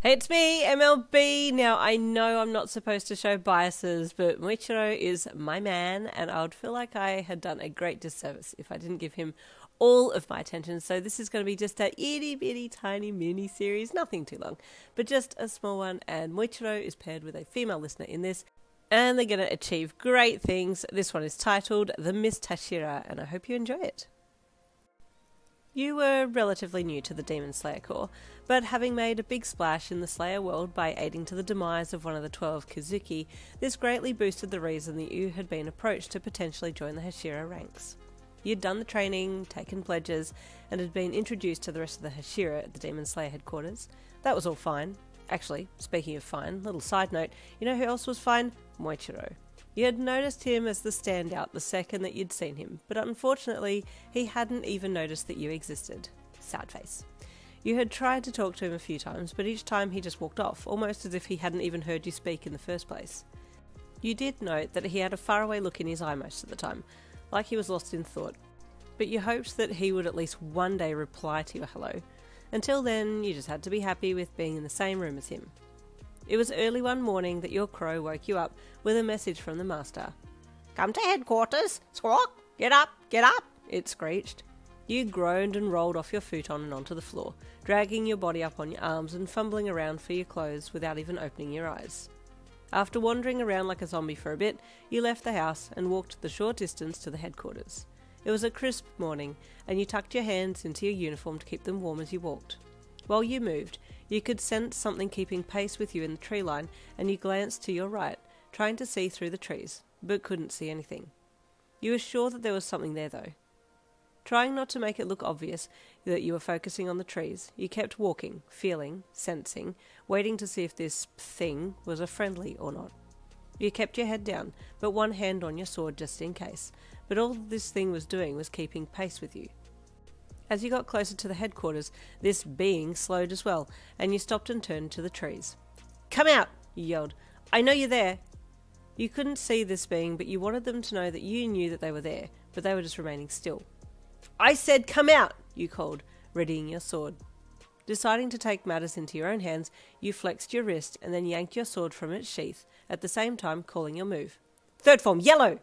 Hey, it's me, MLB. Now, I know I'm not supposed to show biases, but Muichiro is my man, and I would feel like I had done a great disservice if I didn't give him all of my attention. So this is going to be just a itty bitty tiny mini series, nothing too long, but just a small one. And Muichiro is paired with a female listener in this, and they're going to achieve great things. This one is titled The Mist Hashira, and I hope you enjoy it. You were relatively new to the Demon Slayer Corps, but having made a big splash in the Slayer world by aiding to the demise of one of the 12 Kizuki, this greatly boosted the reason that you had been approached to potentially join the Hashira ranks. You'd done the training, taken pledges, and had been introduced to the rest of the Hashira at the Demon Slayer headquarters. That was all fine. Actually, speaking of fine, little side note, you know who else was fine? Muichiro. You had noticed him as the standout the second that you'd seen him, but unfortunately, he hadn't even noticed that you existed. Sad face. You had tried to talk to him a few times, but each time he just walked off, almost as if he hadn't even heard you speak in the first place. You did note that he had a faraway look in his eye most of the time, like he was lost in thought, but you hoped that he would at least one day reply to your hello. Until then, you just had to be happy with being in the same room as him. It was early one morning that your crow woke you up with a message from the master. "Come to headquarters! Squawk! Get up! Get up!" it screeched. You groaned and rolled off your futon and onto the floor, dragging your body up on your arms and fumbling around for your clothes without even opening your eyes. After wandering around like a zombie for a bit, you left the house and walked the short distance to the headquarters. It was a crisp morning, and you tucked your hands into your uniform to keep them warm as you walked. While you moved, you could sense something keeping pace with you in the tree line, and you glanced to your right, trying to see through the trees, but couldn't see anything. You were sure that there was something there, though. Trying not to make it look obvious that you were focusing on the trees, you kept walking, feeling, sensing, waiting to see if this thing was a friendly or not. You kept your head down, but one hand on your sword just in case, but all this thing was doing was keeping pace with you. As you got closer to the headquarters, this being slowed as well, and you stopped and turned to the trees. "Come out!" you yelled. "I know you're there!" You couldn't see this being, but you wanted them to know that you knew that they were there, but they were just remaining still. "I said come out!" you called, readying your sword. Deciding to take matters into your own hands, you flexed your wrist and then yanked your sword from its sheath, at the same time calling your move. "Third form, yellow!"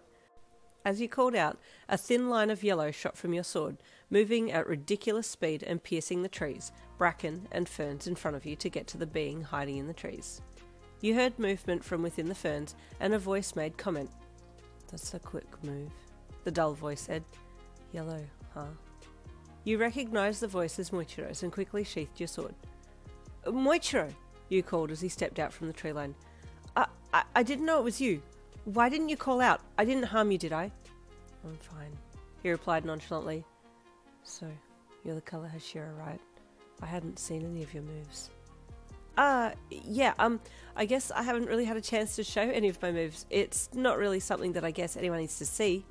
As you called out, a thin line of yellow shot from your sword, moving at ridiculous speed and piercing the trees, bracken and ferns in front of you to get to the being hiding in the trees. You heard movement from within the ferns, and a voice made comment. "That's a quick move," the dull voice said. "Yellow, huh?" You recognised the voice as Muichiro's and quickly sheathed your sword. "Muichiro!" you called as he stepped out from the tree line. I didn't know it was you. Why didn't you call out? I didn't harm you, did I?" "I'm fine," he replied nonchalantly. "So, you're the colour Hashira, right? I hadn't seen any of your moves." Yeah, I guess I haven't really had a chance to show any of my moves. It's not really something that I guess anyone needs to see,"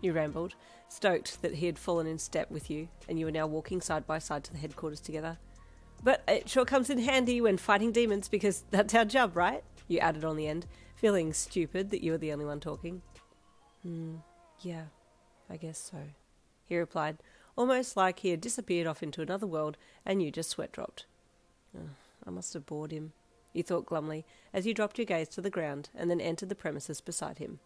you rambled, stoked that he had fallen in step with you, and you were now walking side by side to the headquarters together. "But it sure comes in handy when fighting demons, because that's our job, right?" you added on the end, feeling stupid that you were the only one talking. Yeah, I guess so," he replied, almost like he had disappeared off into another world and you just sweat dropped. I must have bored him," you thought glumly, as you dropped your gaze to the ground and then entered the premises beside him.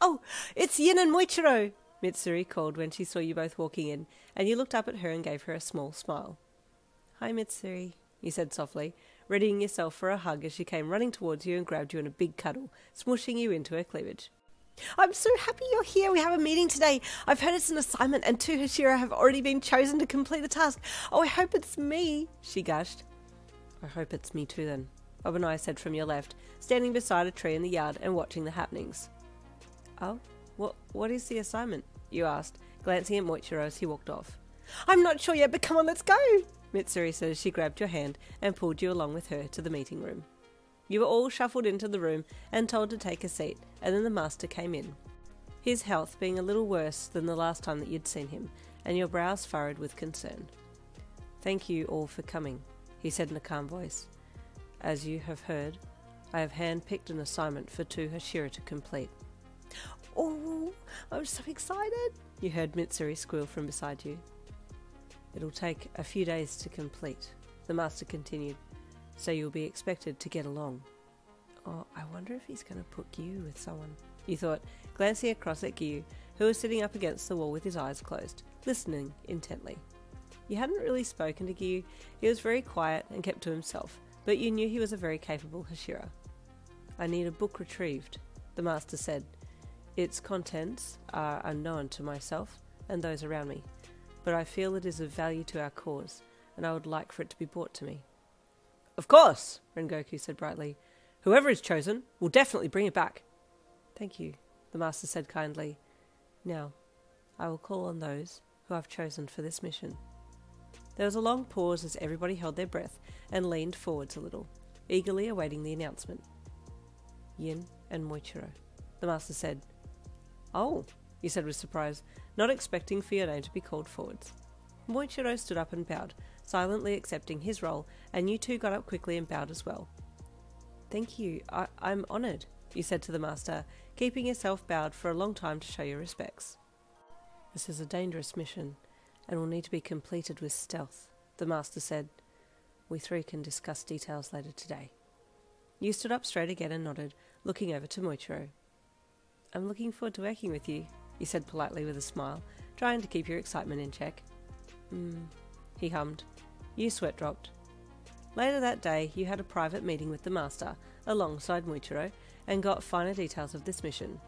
"Oh, it's Yin and Muichiro!" Mitsuri called when she saw you both walking in, and you looked up at her and gave her a small smile. "Hi, Mitsuri," you said softly, readying yourself for a hug as she came running towards you and grabbed you in a big cuddle, smushing you into her cleavage. "I'm so happy you're here. We have a meeting today. I've heard it's an assignment, and 2 Hashira have already been chosen to complete the task. Oh, I hope it's me," she gushed. "I hope it's me too then," Obanai said from your left, standing beside a tree in the yard and watching the happenings. "Oh, what is the assignment?" you asked, glancing at Muichiro as he walked off. "I'm not sure yet, but come on, let's go," Mitsuri said as she grabbed your hand and pulled you along with her to the meeting room. You were all shuffled into the room and told to take a seat, and then the master came in, his health being a little worse than the last time that you'd seen him, and your brows furrowed with concern. "Thank you all for coming," he said in a calm voice. "As you have heard, I have hand-picked an assignment for 2 Hashira to complete." "Oh, I'm so excited," you heard Mitsuri squeal from beside you. "It'll take a few days to complete," the master continued. so you'll be expected to get along. Oh, I wonder if he's going to put Gyu with someone, you thought, glancing across at Gyu, who was sitting up against the wall with his eyes closed, listening intently. You hadn't really spoken to Gyu. He was very quiet and kept to himself, but you knew he was a very capable Hashira. I need a book retrieved, the master said. Its contents are unknown to myself and those around me, but I feel it is of value to our cause, and I would like for it to be brought to me. Of course, Rengoku said brightly. Whoever is chosen will definitely bring it back. Thank you, the master said kindly. Now, I will call on those who I've chosen for this mission. There was a long pause as everybody held their breath and leaned forwards a little, eagerly awaiting the announcement. Yin and Moichiro, the master said. Oh, you said with surprise, not expecting for your name to be called forwards. Moichiro stood up and bowed, silently accepting his role, and you two got up quickly and bowed as well. Thank you, I'm honoured, you said to the master, keeping yourself bowed for a long time to show your respects. This is a dangerous mission, and will need to be completed with stealth, the master said. We three can discuss details later today. You stood up straight again and nodded, looking over to Moichiro. I'm looking forward to working with you, he said politely with a smile, trying to keep your excitement in check. He hummed. You sweat dropped. Later that day, you had a private meeting with the master, alongside Moichiro, and got finer details of this mission.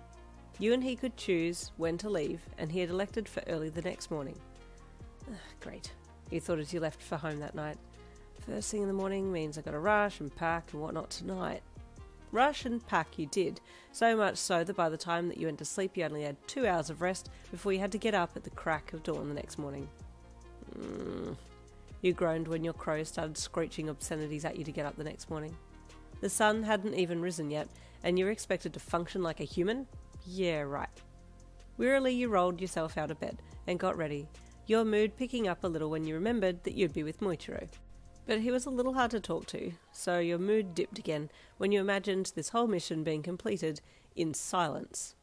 You and he could choose when to leave, and he had elected for early the next morning. Great, you thought as you left for home that night. First thing in the morning means I got to rush and pack and whatnot tonight. Rush and pack you did, so much so that by the time that you went to sleep you only had 2 hours of rest before you had to get up at the crack of dawn the next morning. You groaned when your crow started screeching obscenities at you to get up the next morning. The sun hadn't even risen yet, and you were expected to function like a human? Yeah, right. Wearily you rolled yourself out of bed and got ready, your mood picking up a little when you remembered that you'd be with Moichiro. But he was a little hard to talk to, so your mood dipped again when you imagined this whole mission being completed in silence.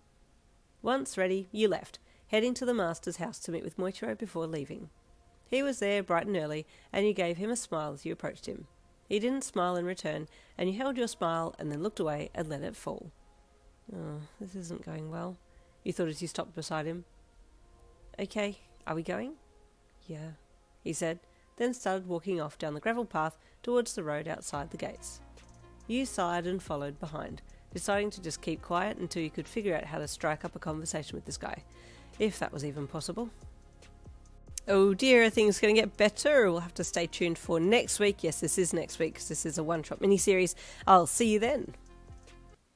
Once ready, you left, heading to the master's house to meet with Moichiro before leaving. He was there bright and early, and you gave him a smile as you approached him. He didn't smile in return, and you held your smile and then looked away and let it fall. Oh, this isn't going well, you thought as you stopped beside him. Okay, are we going? Yeah, he said, then started walking off down the gravel path towards the road outside the gates. You sighed and followed behind, deciding to just keep quiet until you could figure out how to strike up a conversation with this guy, if that was even possible. Oh dear, are things going to get better? We'll have to stay tuned for next week. Yes, this is next week because this is a one-shot mini-series. I'll see you then.